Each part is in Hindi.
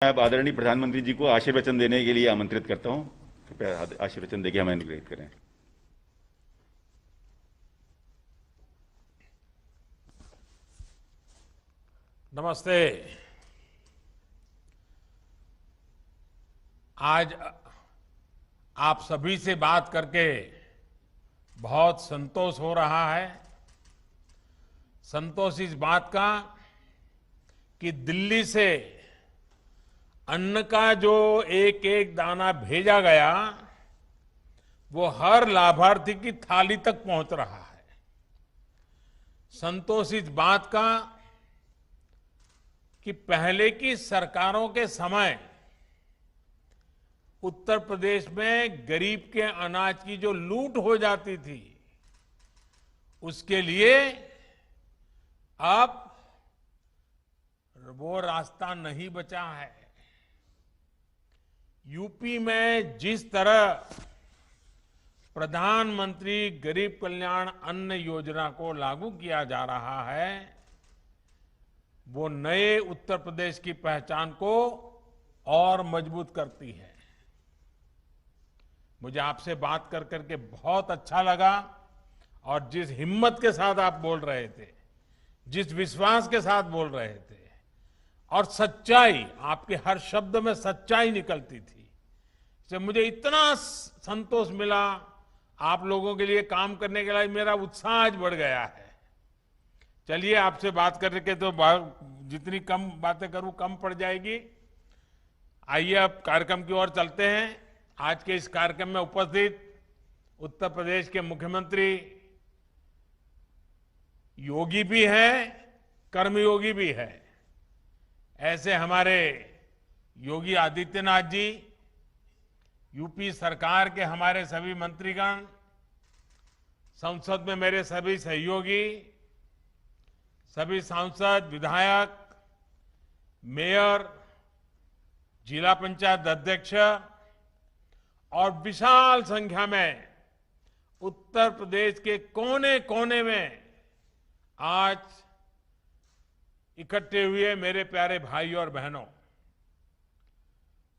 अब आदरणीय प्रधानमंत्री जी को आशीर्वचन वचन देने के लिए आमंत्रित करता हूं। कृपया आशीर्वचन वचन देके हमें अनुग्रहित करें। नमस्ते। आज आप सभी से बात करके बहुत संतोष हो रहा है। संतोष इस बात का कि दिल्ली से अन्न का जो एक एक दाना भेजा गया वो हर लाभार्थी की थाली तक पहुंच रहा है। संतोष इस बात का कि पहले की सरकारों के समय उत्तर प्रदेश में गरीब के अनाज की जो लूट हो जाती थी उसके लिए अब वो रास्ता नहीं बचा है। यूपी में जिस तरह प्रधानमंत्री गरीब कल्याण अन्न योजना को लागू किया जा रहा है वो नए उत्तर प्रदेश की पहचान को और मजबूत करती है। मुझे आपसे बात कर करके बहुत अच्छा लगा और जिस हिम्मत के साथ आप बोल रहे थे, जिस विश्वास के साथ बोल रहे थे और सच्चाई, आपके हर शब्द में सच्चाई निकलती थी, इससे मुझे इतना संतोष मिला। आप लोगों के लिए काम करने के लिए मेरा उत्साह आज बढ़ गया है। चलिए, आपसे बात करके तो जितनी कम बातें करूं कम पड़ जाएगी। आइए अब कार्यक्रम की ओर चलते हैं। आज के इस कार्यक्रम में उपस्थित उत्तर प्रदेश के मुख्यमंत्री योगी भी हैं, कर्मयोगी भी है। ऐसे हमारे योगी आदित्यनाथ जी, यूपी सरकार के हमारे सभी मंत्रीगण, संसद में मेरे सभी सहयोगी, सभी सांसद, विधायक, मेयर, जिला पंचायत अध्यक्ष और विशाल संख्या में उत्तर प्रदेश के कोने कोने में आज इकट्ठे हुए मेरे प्यारे भाई और बहनों,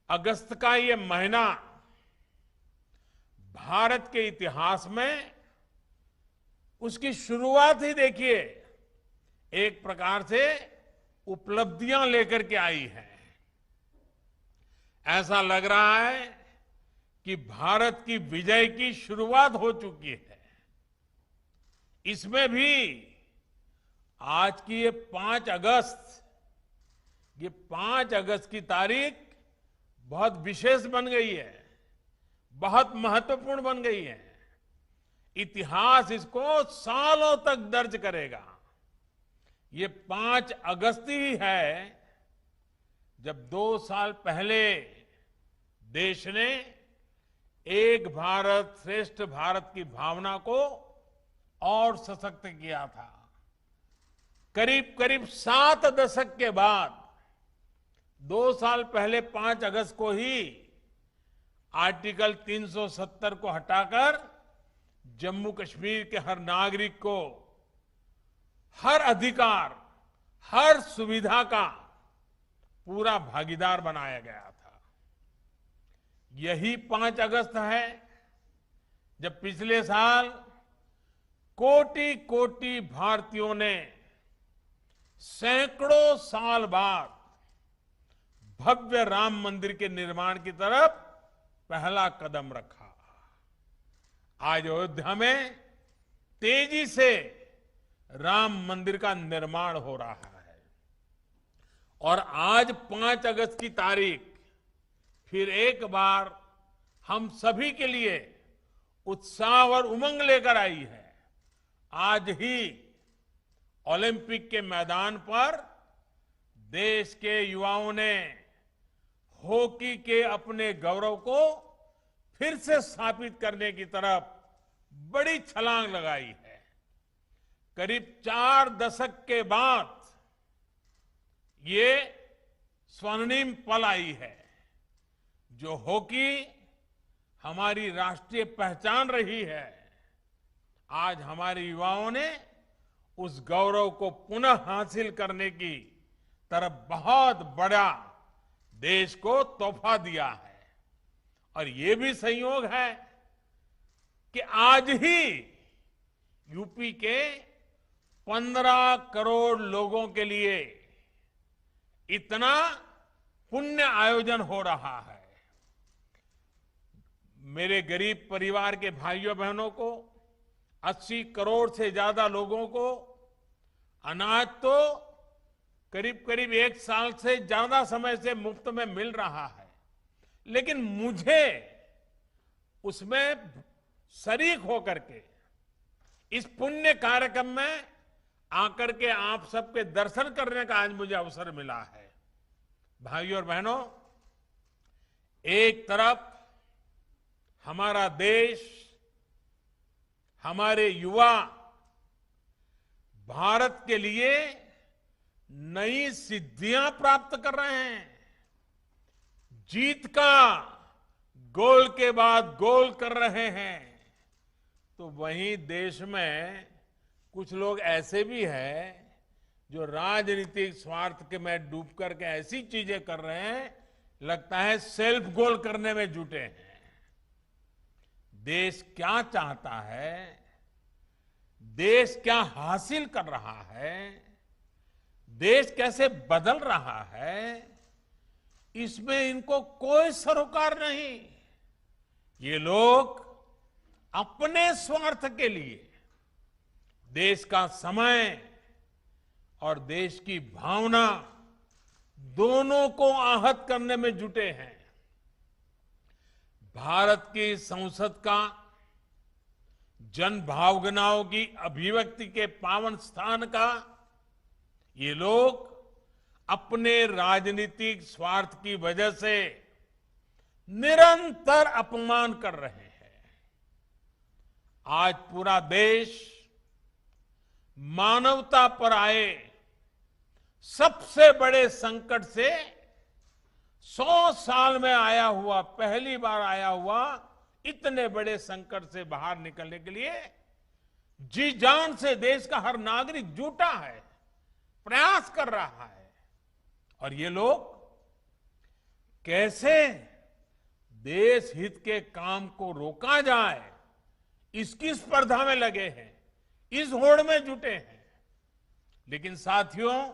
अगस्त का ये महीना भारत के इतिहास में उसकी शुरुआत ही देखिए एक प्रकार से उपलब्धियां लेकर के आई है। ऐसा लग रहा है कि भारत की विजय की शुरुआत हो चुकी है। इसमें भी आज की ये 5 अगस्त, ये 5 अगस्त की तारीख बहुत विशेष बन गई है, बहुत महत्वपूर्ण बन गई है। इतिहास इसको सालों तक दर्ज करेगा। ये 5 अगस्त ही है जब 2 साल पहले देश ने एक भारत श्रेष्ठ भारत की भावना को और सशक्त किया था। करीब करीब 7 दशक के बाद 2 साल पहले 5 अगस्त को ही आर्टिकल 370 को हटाकर जम्मू कश्मीर के हर नागरिक को हर अधिकार, हर सुविधा का पूरा भागीदार बनाया गया था। यही 5 अगस्त है जब पिछले साल कोटि कोटि भारतीयों ने सैकड़ों साल बाद भव्य राम मंदिर के निर्माण की तरफ पहला कदम रखा। आज अयोध्या में तेजी से राम मंदिर का निर्माण हो रहा है और आज 5 अगस्त की तारीख फिर एक बार हम सभी के लिए उत्साह और उमंग लेकर आई है। आज ही ओलंपिक के मैदान पर देश के युवाओं ने हॉकी के अपने गौरव को फिर से स्थापित करने की तरफ बड़ी छलांग लगाई है। करीब 4 दशक के बाद ये स्वर्णिम पल आई है। जो हॉकी हमारी राष्ट्रीय पहचान रही है, आज हमारे युवाओं ने उस गौरव को पुनः हासिल करने की तरफ बहुत बड़ा देश को तोहफा दिया है। और ये भी संयोग है कि आज ही यूपी के 15 करोड़ लोगों के लिए इतना पुण्य आयोजन हो रहा है। मेरे गरीब परिवार के भाइयों बहनों को 80 करोड़ से ज्यादा लोगों को अनाज तो करीब करीब 1 साल से ज्यादा समय से मुफ्त में मिल रहा है, लेकिन मुझे उसमें शरीक होकर के इस पुण्य कार्यक्रम में आकर के आप सबके दर्शन करने का आज मुझे अवसर मिला है। भाइयों और बहनों, एक तरफ हमारा देश, हमारे युवा भारत के लिए नई सिद्धियां प्राप्त कर रहे हैं, जीत का गोल के बाद गोल कर रहे हैं, तो वहीं देश में कुछ लोग ऐसे भी हैं जो राजनीतिक स्वार्थ के में डूब करके ऐसी चीजें कर रहे हैं, लगता है सेल्फ गोल करने में जुटे हैं। देश क्या चाहता है, देश क्या हासिल कर रहा है, देश कैसे बदल रहा है, इसमें इनको कोई सरोकार नहीं। ये लोग अपने स्वार्थ के लिए देश का समय और देश की भावना दोनों को आहत करने में जुटे हैं। भारत की संसद का जन भावनाओं की अभिव्यक्ति के पावन स्थान का ये लोग अपने राजनीतिक स्वार्थ की वजह से निरंतर अपमान कर रहे हैं। आज पूरा देश मानवता पर आए सबसे बड़े संकट से 100 साल में आया हुआ, पहली बार आया हुआ इतने बड़े संकट से बाहर निकलने के लिए जी जान से देश का हर नागरिक जुटा है, प्रयास कर रहा है। और ये लोग कैसे देश हित के काम को रोका जाए, इसकी स्पर्धा में लगे हैं, इस होड़ में जुटे हैं। लेकिन साथियों,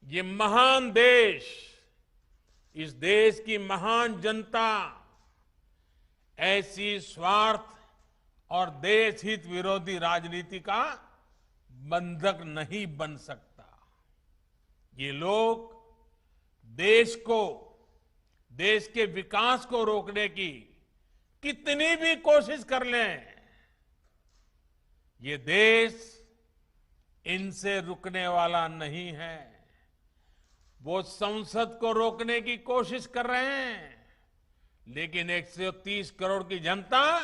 ये महान देश, इस देश की महान जनता ऐसी स्वार्थ और देश हित विरोधी राजनीति का बंधक नहीं बन सकता। ये लोग देश को, देश के विकास को रोकने की कितनी भी कोशिश कर लें, ये देश इनसे रुकने वाला नहीं है। वो संसद को रोकने की कोशिश कर रहे हैं, लेकिन 130 करोड़ की जनता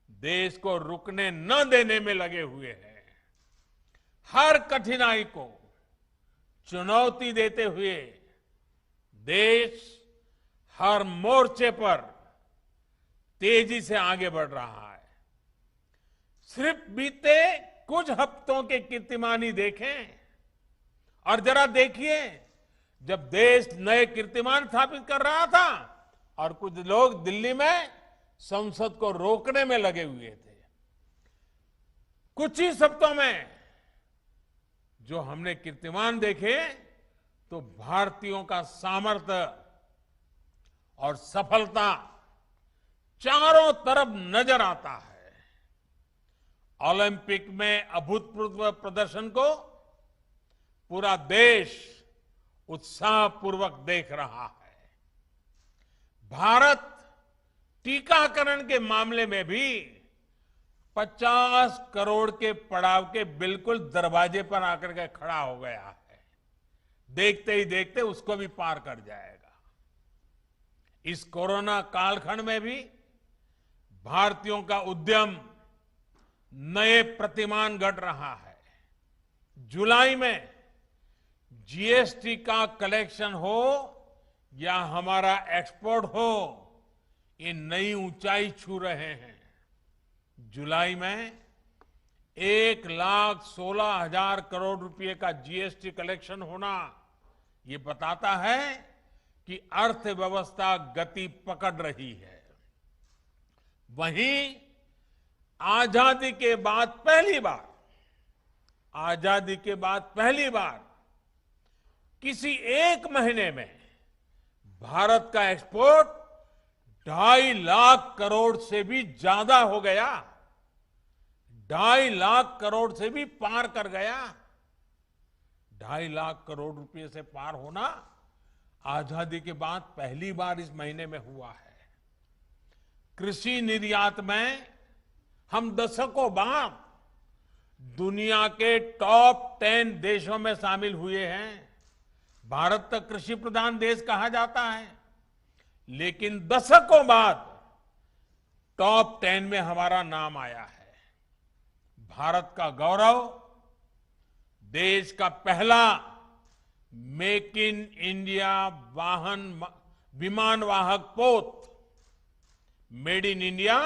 देश को रुकने न देने में लगे हुए है। हर कठिनाई को चुनौती देते हुए देश हर मोर्चे पर तेजी से आगे बढ़ रहा है। सिर्फ बीते कुछ हफ्तों के कीर्तिमान ही देखें और जरा देखिए, जब देश नए कीर्तिमान स्थापित कर रहा था और कुछ लोग दिल्ली में संसद को रोकने में लगे हुए थे, कुछ ही हफ्तों में जो हमने कीर्तिमान देखे, तो भारतीयों का सामर्थ्य और सफलता चारों तरफ नजर आता है। ओलंपिक में अभूतपूर्व प्रदर्शन को पूरा देश उत्साहपूर्वक देख रहा है। भारत टीकाकरण के मामले में भी 50 करोड़ के पड़ाव के बिल्कुल दरवाजे पर आकर के खड़ा हो गया है। देखते ही देखते उसको भी पार कर जाएगा। इस कोरोना कालखंड में भी भारतीयों का उद्यम नए प्रतिमान गढ़ रहा है। जुलाई में जीएसटी का कलेक्शन हो या हमारा एक्सपोर्ट हो, ये नई ऊंचाई छू रहे हैं। जुलाई में 1,16,000 करोड़ रुपए का जीएसटी कलेक्शन होना, ये बताता है कि अर्थव्यवस्था गति पकड़ रही है, वहीं आजादी के बाद पहली बार किसी एक महीने में भारत का एक्सपोर्ट 2.5 लाख करोड़ से भी ज्यादा हो गया, 2.5 लाख करोड़ से भी पार कर गया। 2.5 लाख करोड़ रुपए से पार होना आजादी के बाद पहली बार इस महीने में हुआ है। कृषि निर्यात में हम दशकों बाद दुनिया के टॉप 10 देशों में शामिल हुए हैं। भारत तक कृषि प्रधान देश कहा जाता है, लेकिन दशकों बाद टॉप 10 में हमारा नाम आया है। भारत का गौरव, देश का पहला मेक इन इंडिया विमान वाहक पोत, मेड इन इंडिया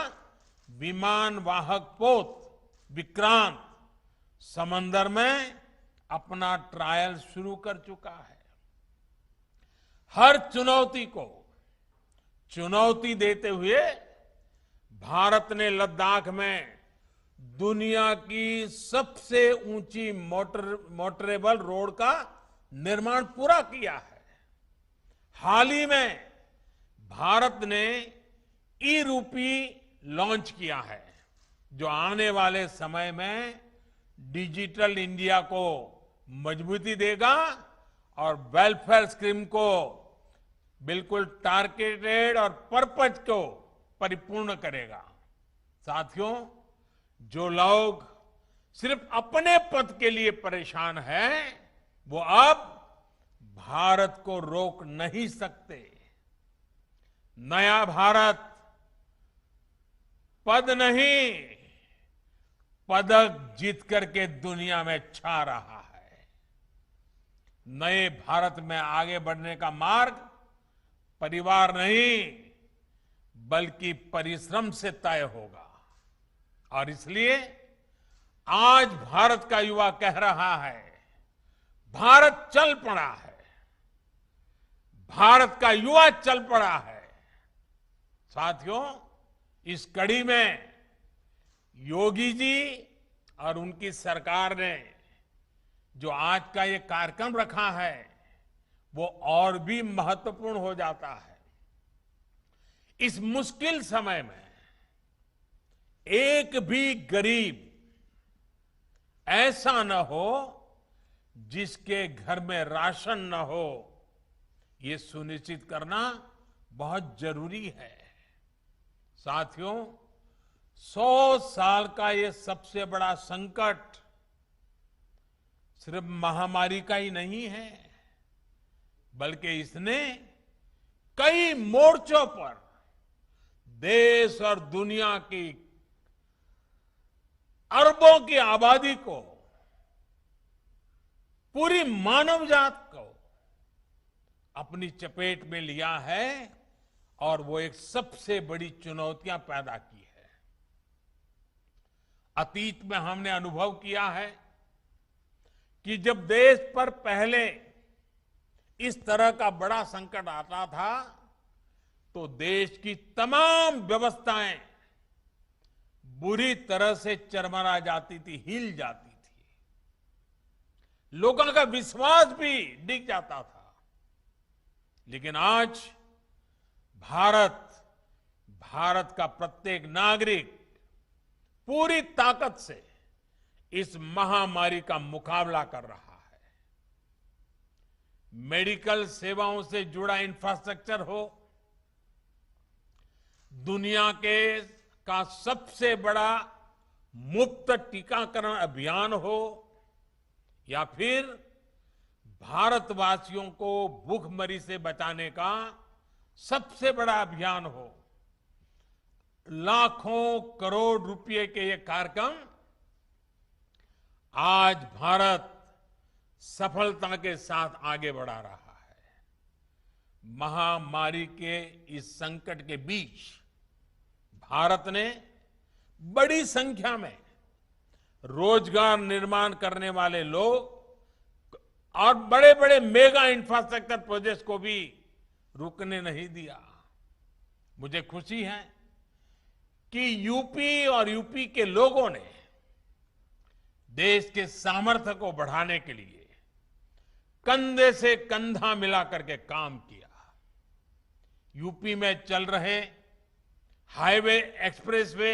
विमान वाहक पोत विक्रांत समंदर में अपना ट्रायल शुरू कर चुका है। हर चुनौती को चुनौती देते हुए भारत ने लद्दाख में दुनिया की सबसे ऊंची मोटरेबल रोड का निर्माण पूरा किया है। हाल ही में भारत ने ई रूपी लॉन्च किया है, जो आने वाले समय में डिजिटल इंडिया को मजबूती देगा और वेलफेयर स्कीम को बिल्कुल टारगेटेड और पर्पज को परिपूर्ण करेगा। साथियों, जो लोग सिर्फ अपने पद के लिए परेशान हैं, वो अब भारत को रोक नहीं सकते। नया भारत पद नहीं, पदक जीत करके दुनिया में छा रहा है। नए भारत में आगे बढ़ने का मार्ग परिवार नहीं, बल्कि परिश्रम से तय होगा। और इसलिए आज भारत का युवा कह रहा है, भारत चल पड़ा है, भारत का युवा चल पड़ा है। साथियों, इस कड़ी में योगी जी और उनकी सरकार ने जो आज का ये कार्यक्रम रखा है, वो और भी महत्वपूर्ण हो जाता है। इस मुश्किल समय में एक भी गरीब ऐसा न हो जिसके घर में राशन न हो, ये सुनिश्चित करना बहुत जरूरी है। साथियों, 100 साल का ये सबसे बड़ा संकट सिर्फ महामारी का ही नहीं है, बल्कि इसने कई मोर्चों पर देश और दुनिया की अरबों की आबादी को, पूरी मानव जात को अपनी चपेट में लिया है और वो एक सबसे बड़ी चुनौतियां पैदा की है। अतीत में हमने अनुभव किया है कि जब देश पर पहले इस तरह का बड़ा संकट आता था, तो देश की तमाम व्यवस्थाएं बुरी तरह से चरमरा जाती थी, हिल जाती थी, लोगों का विश्वास भी डिग जाता था। लेकिन आज भारत का प्रत्येक नागरिक पूरी ताकत से इस महामारी का मुकाबला कर रहा है। मेडिकल सेवाओं से जुड़ा इंफ्रास्ट्रक्चर हो, दुनिया का सबसे बड़ा मुफ्त टीकाकरण अभियान हो, या फिर भारतवासियों को भूखमरी से बचाने का सबसे बड़ा अभियान हो, लाखों करोड़ रुपए के ये कार्यक्रम आज भारत सफलता के साथ आगे बढ़ा रहा है। महामारी के इस संकट के बीच भारत ने बड़ी संख्या में रोजगार निर्माण करने वाले लोग और बड़े बड़े मेगा इंफ्रास्ट्रक्चर प्रोजेक्ट्स को भी रुकने नहीं दिया। मुझे खुशी है कि यूपी और यूपी के लोगों ने देश के सामर्थ्य को बढ़ाने के लिए कंधे से कंधा मिलाकर के काम किया। यूपी में चल रहे हाईवे, एक्सप्रेसवे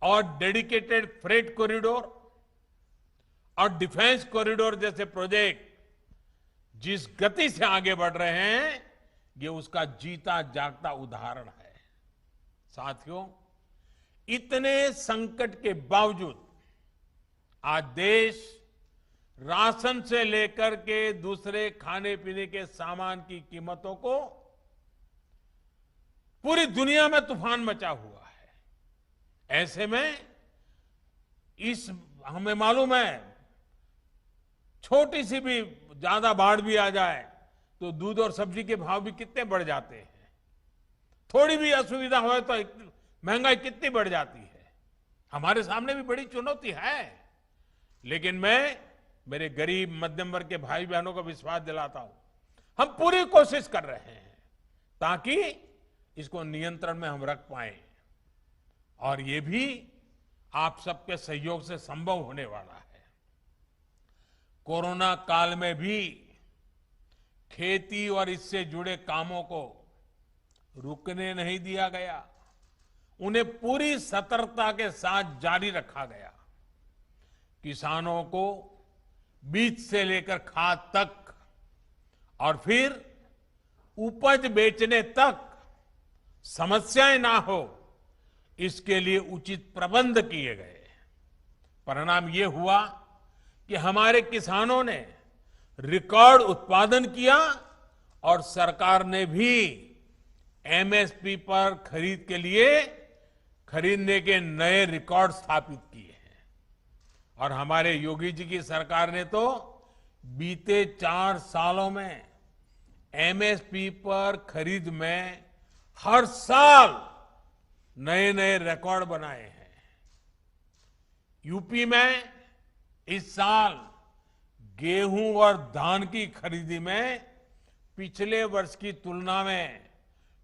और डेडिकेटेड फ्रेट कॉरिडोर और डिफेंस कॉरिडोर जैसे प्रोजेक्ट जिस गति से आगे बढ़ रहे हैं, ये उसका जीता जागता उदाहरण है। साथियों, इतने संकट के बावजूद आज देश राशन से लेकर के दूसरे खाने पीने के सामान की कीमतों को पूरी दुनिया में तूफान मचा हुआ है। ऐसे में हमें मालूम है, छोटी सी भी ज्यादा बाढ़ भी आ जाए तो दूध और सब्जी के भाव भी कितने बढ़ जाते हैं। थोड़ी भी असुविधा हो तो महंगाई कितनी बढ़ जाती है। हमारे सामने भी बड़ी चुनौती है, लेकिन मैं मेरे गरीब मध्यम वर्ग के भाई बहनों को विश्वास दिलाता हूं, हम पूरी कोशिश कर रहे हैं ताकि इसको नियंत्रण में हम रख पाए, और ये भी आप सबके सहयोग से संभव होने वाला है। कोरोना काल में भी खेती और इससे जुड़े कामों को रुकने नहीं दिया गया, उन्हें पूरी सतर्कता के साथ जारी रखा गया। किसानों को बीज से लेकर खाद तक और फिर उपज बेचने तक समस्याएं ना हो, इसके लिए उचित प्रबंध किए गए। परिणाम ये हुआ कि हमारे किसानों ने रिकॉर्ड उत्पादन किया और सरकार ने भी एमएसपी पर खरीद के लिए खरीदने के नए रिकॉर्ड स्थापित किए हैं। और हमारे योगी जी की सरकार ने तो बीते 4 सालों में एमएसपी पर खरीद में हर साल नए नए रिकॉर्ड बनाए हैं। यूपी में इस साल गेहूं और धान की खरीदी में पिछले वर्ष की तुलना में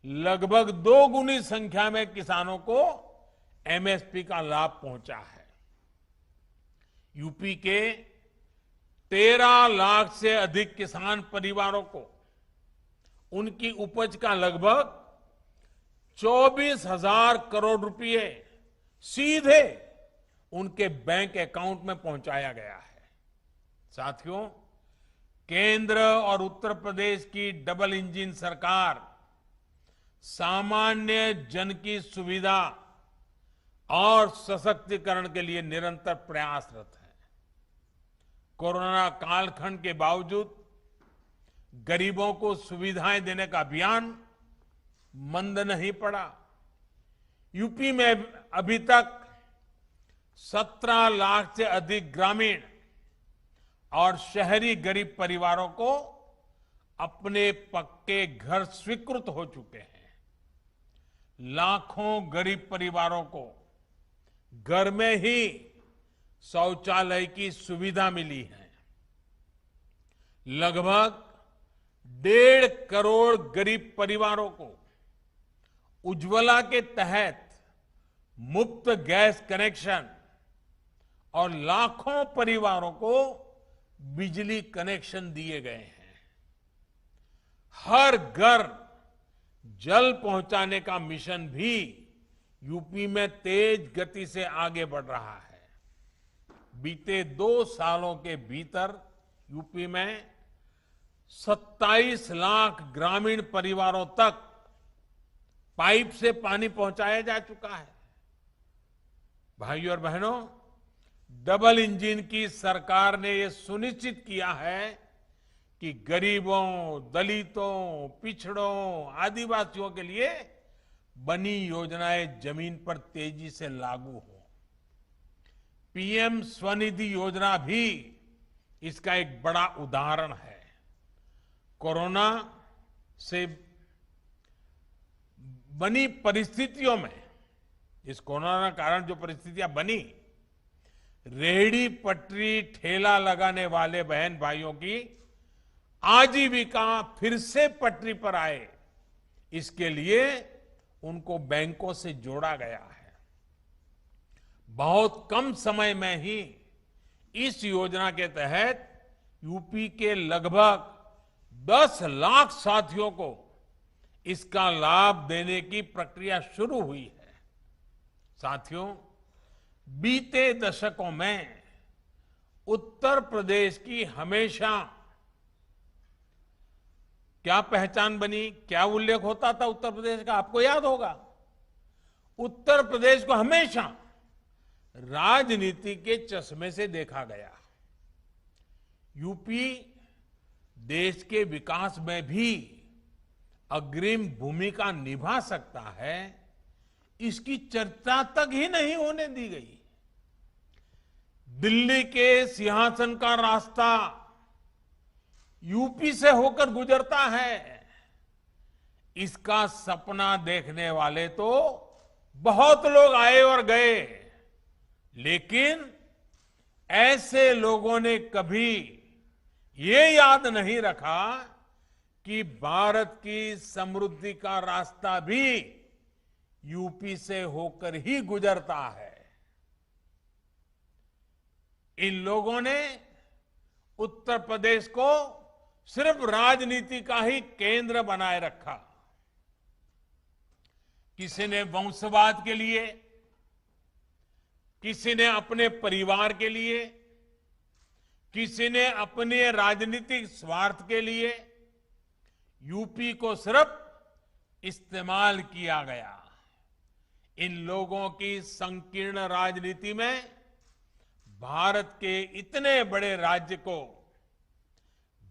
लगभग 2 गुनी संख्या में किसानों को एमएसपी का लाभ पहुंचा है। यूपी के 13 लाख से अधिक किसान परिवारों को उनकी उपज का लगभग 24,000 करोड़ रुपए सीधे उनके बैंक अकाउंट में पहुंचाया गया है। साथियों, केंद्र और उत्तर प्रदेश की डबल इंजन सरकार सामान्य जन की सुविधा और सशक्तिकरण के लिए निरंतर प्रयासरत है। कोरोना कालखंड के बावजूद गरीबों को सुविधाएं देने का अभियान मंद नहीं पड़ा। यूपी में अभी तक 17 लाख से अधिक ग्रामीण और शहरी गरीब परिवारों को अपने पक्के घर स्वीकृत हो चुके हैं। लाखों गरीब परिवारों को घर में ही शौचालय की सुविधा मिली है। लगभग 1.5 करोड़ गरीब परिवारों को उज्ज्वला के तहत मुफ्त गैस कनेक्शन और लाखों परिवारों को बिजली कनेक्शन दिए गए हैं। हर घर जल पहुंचाने का मिशन भी यूपी में तेज गति से आगे बढ़ रहा है। बीते 2 सालों के भीतर यूपी में 27 लाख ग्रामीण परिवारों तक पाइप से पानी पहुंचाया जा चुका है। भाइयों और बहनों, डबल इंजन की सरकार ने यह सुनिश्चित किया है कि गरीबों, दलितों, पिछड़ों, आदिवासियों के लिए बनी योजनाएं जमीन पर तेजी से लागू हो। पीएम स्वनिधि योजना भी इसका एक बड़ा उदाहरण है। कोरोना से बनी परिस्थितियों में, इस कोरोना के कारण जो परिस्थितियां बनी, रेहड़ी पटरी ठेला लगाने वाले बहन भाइयों की आजीविका फिर से पटरी पर आए, इसके लिए उनको बैंकों से जोड़ा गया है। बहुत कम समय में ही इस योजना के तहत यूपी के लगभग 10 लाख साथियों को इसका लाभ देने की प्रक्रिया शुरू हुई है। साथियों, बीते दशकों में उत्तर प्रदेश की हमेशा क्या पहचान बनी, क्या उल्लेख होता था उत्तर प्रदेश का, आपको याद होगा। उत्तर प्रदेश को हमेशा राजनीति के चश्मे से देखा गया। यूपी देश के विकास में भी अग्रिम भूमिका निभा सकता है, इसकी चर्चा तक ही नहीं होने दी गई। दिल्ली के सिंहासन का रास्ता यूपी से होकर गुजरता है, इसका सपना देखने वाले तो बहुत लोग आए और गए, लेकिन ऐसे लोगों ने कभी ये याद नहीं रखा कि भारत की समृद्धि का रास्ता भी यूपी से होकर ही गुजरता है। इन लोगों ने उत्तर प्रदेश को सिर्फ राजनीति का ही केंद्र बनाए रखा। किसी ने वंशवाद के लिए, किसी ने अपने परिवार के लिए, किसी ने अपने राजनीतिक स्वार्थ के लिए यूपी को सिर्फ इस्तेमाल किया गया। इन लोगों की संकीर्ण राजनीति में भारत के इतने बड़े राज्य को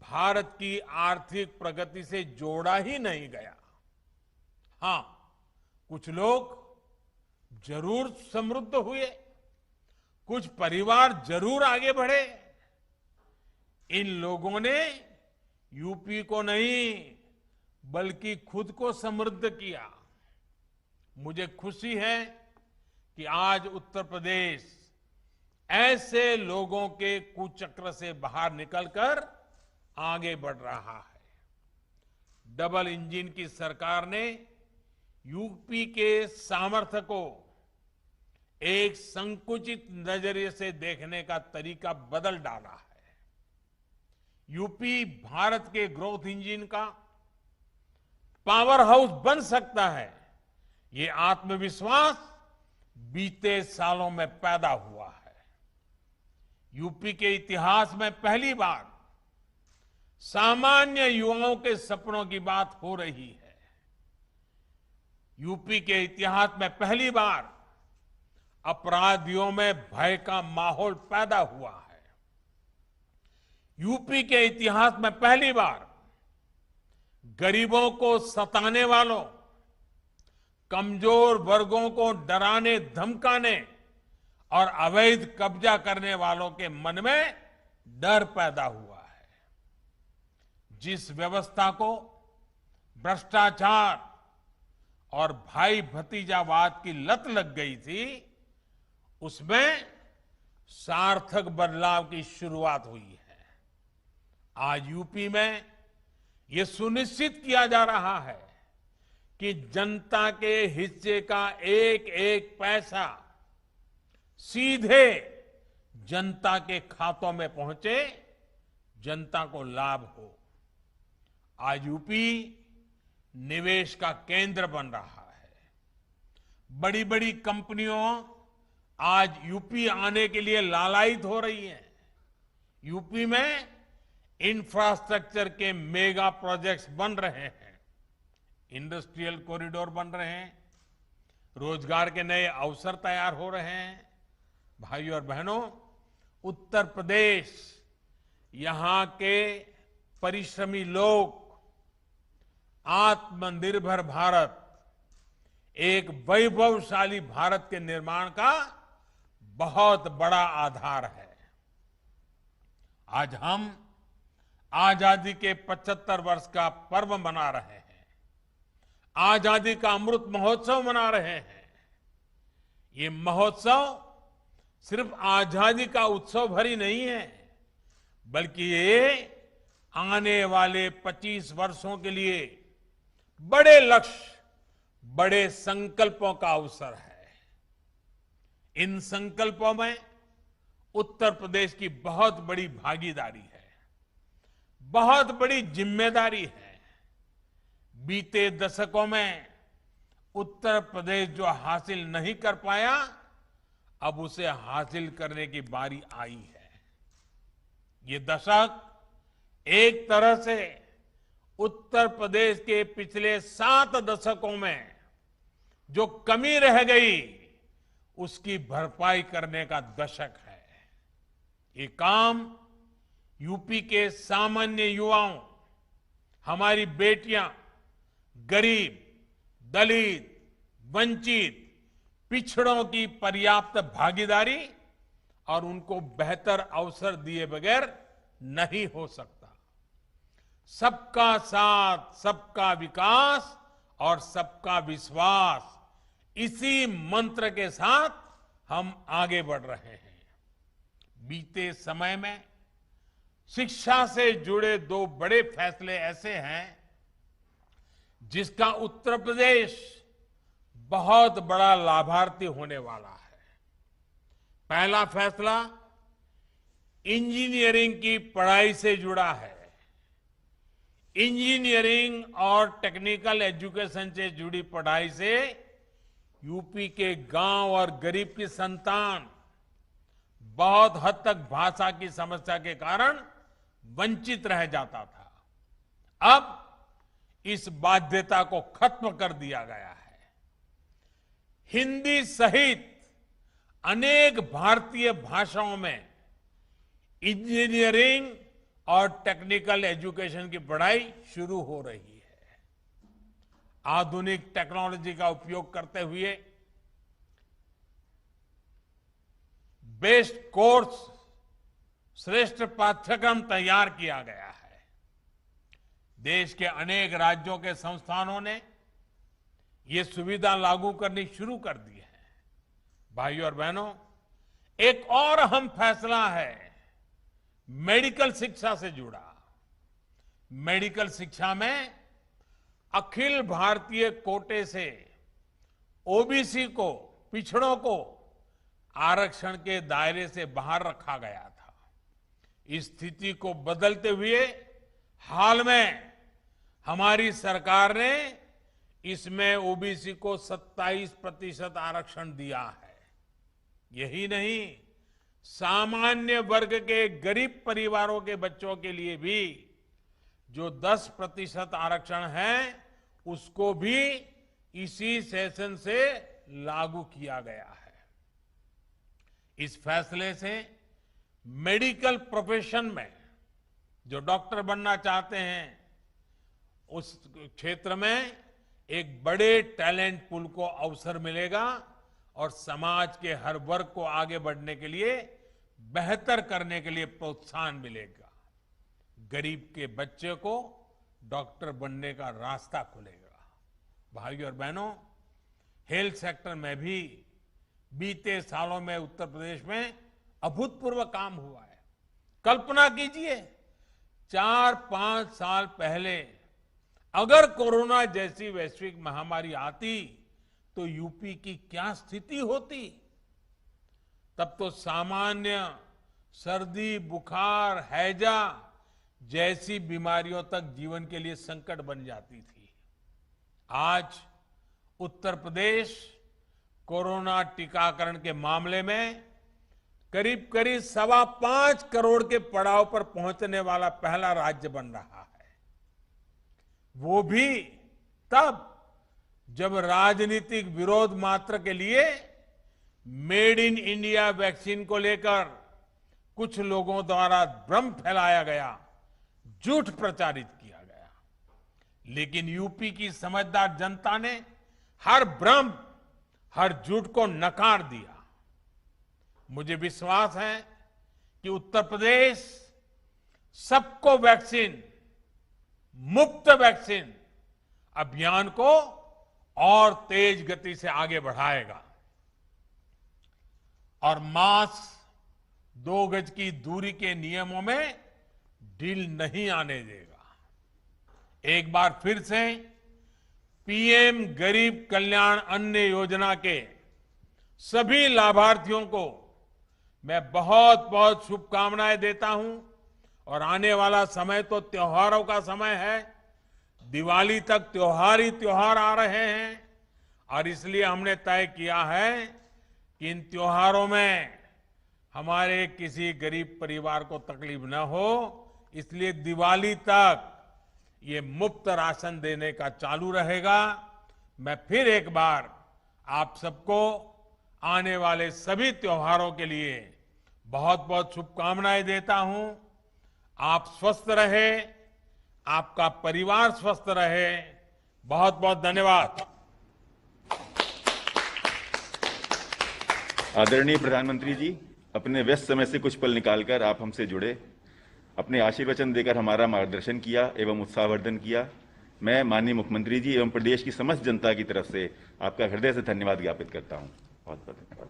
भारत की आर्थिक प्रगति से जोड़ा ही नहीं गया। हां, कुछ लोग जरूर समृद्ध हुए, कुछ परिवार जरूर आगे बढ़े। इन लोगों ने यूपी को नहीं बल्कि खुद को समृद्ध किया। मुझे खुशी है कि आज उत्तर प्रदेश ऐसे लोगों के कुचक्र से बाहर निकलकर आगे बढ़ रहा है। डबल इंजन की सरकार ने यूपी के सामर्थ्य को एक संकुचित नजरिए से देखने का तरीका बदल डाला है। यूपी भारत के ग्रोथ इंजन का पावर हाउस बन सकता है, ये आत्मविश्वास बीते सालों में पैदा हुआ है। यूपी के इतिहास में पहली बार सामान्य युवाओं के सपनों की बात हो रही है। यूपी के इतिहास में पहली बार अपराधियों में भय का माहौल पैदा हुआ है। यूपी के इतिहास में पहली बार गरीबों को सताने वालों, कमजोर वर्गों को डराने धमकाने और अवैध कब्जा करने वालों के मन में डर पैदा हुआ है। जिस व्यवस्था को भ्रष्टाचार और भाई भतीजावाद की लत लग गई थी, उसमें सार्थक बदलाव की शुरुआत हुई है। आज यूपी में यह सुनिश्चित किया जा रहा है कि जनता के हिस्से का एक एक पैसा सीधे जनता के खातों में पहुंचे, जनता को लाभ हो। आज यूपी निवेश का केंद्र बन रहा है। बड़ी बड़ी कंपनियों आज यूपी आने के लिए लालायित हो रही हैं। यूपी में इंफ्रास्ट्रक्चर के मेगा प्रोजेक्ट्स बन रहे हैं, इंडस्ट्रियल कॉरिडोर बन रहे हैं, रोजगार के नए अवसर तैयार हो रहे हैं। भाइयों और बहनों, उत्तर प्रदेश, यहां के परिश्रमी लोग, आत्मनिर्भर भारत, एक वैभवशाली भारत के निर्माण का बहुत बड़ा आधार है। आज हम आजादी के 75 वर्ष का पर्व मना रहे हैं, आजादी का अमृत महोत्सव मना रहे हैं। ये महोत्सव सिर्फ आजादी का उत्सव भर ही नहीं है, बल्कि ये आने वाले 25 वर्षों के लिए बड़े लक्ष्य, बड़े संकल्पों का अवसर है। इन संकल्पों में उत्तर प्रदेश की बहुत बड़ी भागीदारी है, बहुत बड़ी जिम्मेदारी है। बीते दशकों में उत्तर प्रदेश जो हासिल नहीं कर पाया, अब उसे हासिल करने की बारी आई है। ये दशक एक तरह से उत्तर प्रदेश के पिछले 7 दशकों में जो कमी रह गई, उसकी भरपाई करने का दशक है। ये काम यूपी के सामान्य युवाओं, हमारी बेटियां, गरीब, दलित, वंचित, पिछड़ों की पर्याप्त भागीदारी और उनको बेहतर अवसर दिए बगैर नहीं हो सकता। सबका साथ, सबका विकास और सबका विश्वास, इसी मंत्र के साथ हम आगे बढ़ रहे हैं। बीते समय में शिक्षा से जुड़े 2 बड़े फैसले ऐसे हैं जिसका उत्तर प्रदेश बहुत बड़ा लाभार्थी होने वाला है। पहला फैसला इंजीनियरिंग की पढ़ाई से जुड़ा है। इंजीनियरिंग और टेक्निकल एजुकेशन से जुड़ी पढ़ाई से यूपी के गांव और गरीब की संतान बहुत हद तक भाषा की समस्या के कारण वंचित रह जाता था। अब इस बाध्यता को खत्म कर दिया गया है। हिंदी सहित अनेक भारतीय भाषाओं में इंजीनियरिंग और टेक्निकल एजुकेशन की पढ़ाई शुरू हो रही है। आधुनिक टेक्नोलॉजी का उपयोग करते हुए बेस्ट कोर्स, श्रेष्ठ पाठ्यक्रम तैयार किया गया है। देश के अनेक राज्यों के संस्थानों ने ये सुविधा लागू करनी शुरू कर दी है। भाइयों और बहनों, एक और अहम फैसला है मेडिकल शिक्षा से जुड़ा। मेडिकल शिक्षा में अखिल भारतीय कोटे से ओबीसी को, पिछड़ों को आरक्षण के दायरे से बाहर रखा गया था। इस स्थिति को बदलते हुए हाल में हमारी सरकार ने इसमें ओबीसी को 27% आरक्षण दिया है। यही नहीं, सामान्य वर्ग के गरीब परिवारों के बच्चों के लिए भी जो 10% आरक्षण है, उसको भी इसी सेशन से लागू किया गया है। इस फैसले से मेडिकल प्रोफेशन में जो डॉक्टर बनना चाहते हैं, उस क्षेत्र में एक बड़े टैलेंट पूल को अवसर मिलेगा और समाज के हर वर्ग को आगे बढ़ने के लिए, बेहतर करने के लिए प्रोत्साहन मिलेगा। गरीब के बच्चे को डॉक्टर बनने का रास्ता खुलेगा। भाइयों और बहनों, हेल्थ सेक्टर में भी बीते सालों में उत्तर प्रदेश में अभूतपूर्व काम हुआ है। कल्पना कीजिए, 4-5 साल पहले अगर कोरोना जैसी वैश्विक महामारी आती तो यूपी की क्या स्थिति होती। तब तो सामान्य सर्दी, बुखार, हैजा जैसी बीमारियों तक जीवन के लिए संकट बन जाती थी। आज उत्तर प्रदेश कोरोना टीकाकरण के मामले में करीब 5.25 करोड़ के पड़ाव पर पहुंचने वाला पहला राज्य बन रहा है। वो भी तब जब राजनीतिक विरोध मात्र के लिए मेड इन इंडिया वैक्सीन को लेकर कुछ लोगों द्वारा भ्रम फैलाया गया, झूठ प्रचारित किया गया। लेकिन यूपी की समझदार जनता ने हर भ्रम, हर झूठ को नकार दिया। मुझे विश्वास है कि उत्तर प्रदेश सबको वैक्सीन, मुफ्त वैक्सीन अभियान को और तेज गति से आगे बढ़ाएगा और मास्क, 2 गज की दूरी के नियमों में ढील नहीं आने देगा। एक बार फिर से पीएम गरीब कल्याण अन्न योजना के सभी लाभार्थियों को मैं बहुत बहुत शुभकामनाएं देता हूं। और आने वाला समय तो त्योहारों का समय है। दिवाली तक त्योहार ही त्योहार आ रहे हैं और इसलिए हमने तय किया है कि इन त्योहारों में हमारे किसी गरीब परिवार को तकलीफ न हो, इसलिए दिवाली तक ये मुफ्त राशन देने का चालू रहेगा। मैं फिर एक बार आप सबको आने वाले सभी त्योहारों के लिए बहुत बहुत शुभकामनाएं देता हूं। आप स्वस्थ रहे, आपका परिवार स्वस्थ रहे। बहुत बहुत धन्यवाद। आदरणीय प्रधानमंत्री जी, अपने व्यस्त समय से कुछ पल निकालकर आप हमसे जुड़े, अपने आशीर्वचन देकर हमारा मार्गदर्शन किया एवं उत्साहवर्धन किया। मैं माननीय मुख्यमंत्री जी एवं प्रदेश की समस्त जनता की तरफ से आपका हृदय से धन्यवाद ज्ञापित करता हूं। बहुत बहुत धन्यवाद।